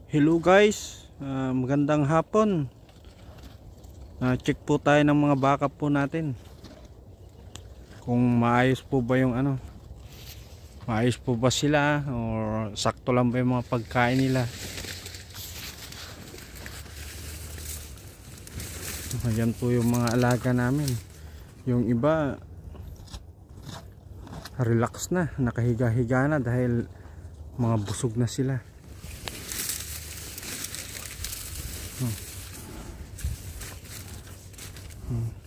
Hello guys, magandang hapon. Check po tayo ng mga backup po natin. Kung maayos po ba yung maayos po ba sila or sakto lang ba yung mga pagkain nila. Ayan po yung mga alaga namin. Yung iba relax na, nakahiga-higa na dahil mga busog na sila.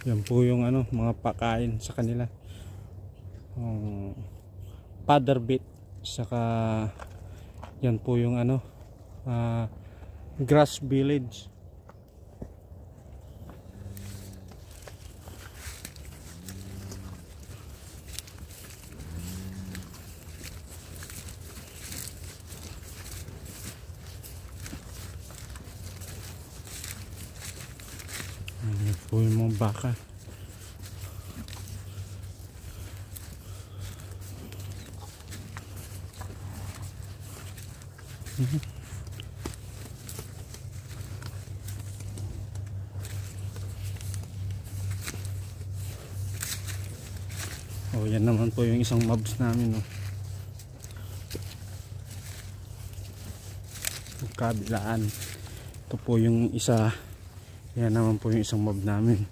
Yan po yung mga pakain sa kanila. Powder bit, saka yan po yung grass village. Yan po yung mga baka. Oh, yan naman po yung isang mobs namin, oh. Kabilaan. Ito po yung isa. Yan naman po yung isang mob namin.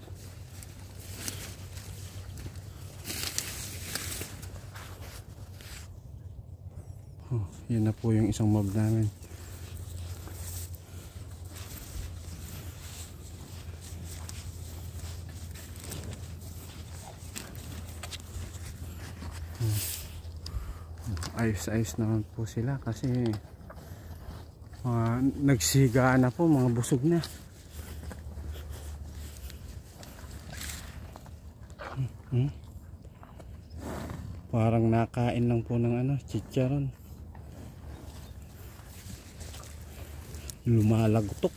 Oh, yan na po yung isang mob namin. Ayos-ayos naman po sila kasi nagsigaan na po, mga busog na. Parang nakain lang po ng chicharon. Lumalagotok.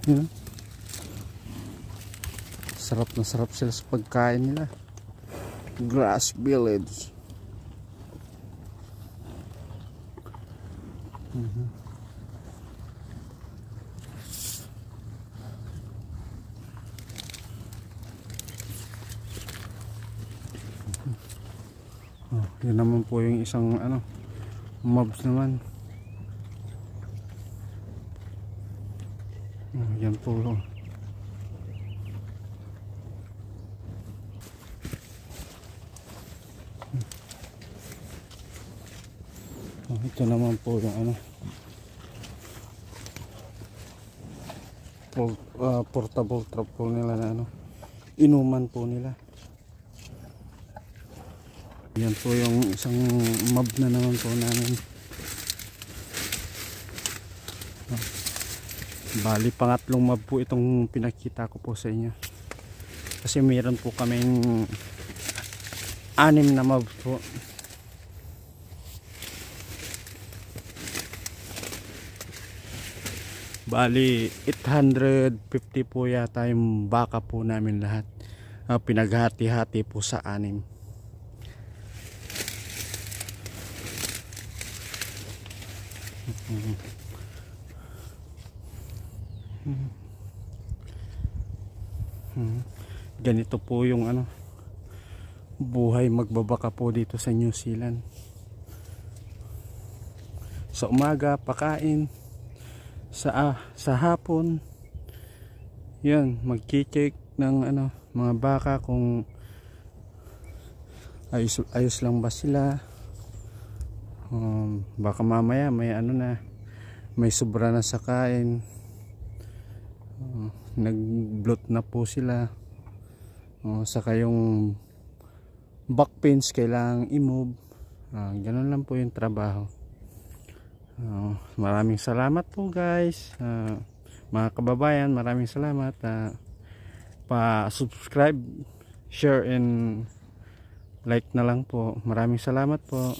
Yan. Sarap na sarap sila sa pagkain nila. Grass village. Oh, yun naman po yung isang mobs naman. Oh, yan po. Oh, ito naman po yung portable trap po nila na inuman po nila. Yan po yung isang mob na naman po namin. Bali pangatlong mob po itong pinakita ko po sa inyo. Kasi meron po kaming 6 na mob po. Bali 850 po yata yung baka po namin lahat. Pinaghati-hati po sa 6. Ganito po yung buhay magbabaka po dito sa New Zealand. Sa umaga pakain, sa hapon yan magki-check ng mga baka kung ayos lang ba sila. Baka mamaya may may sobra na sa kain, nag-bloat na po sila. Saka yung back pins kailangang i-move. Ganun lang po yung trabaho. Maraming salamat po guys. Mga kababayan, maraming salamat. Pa-subscribe, share and like na lang po. Maraming salamat po.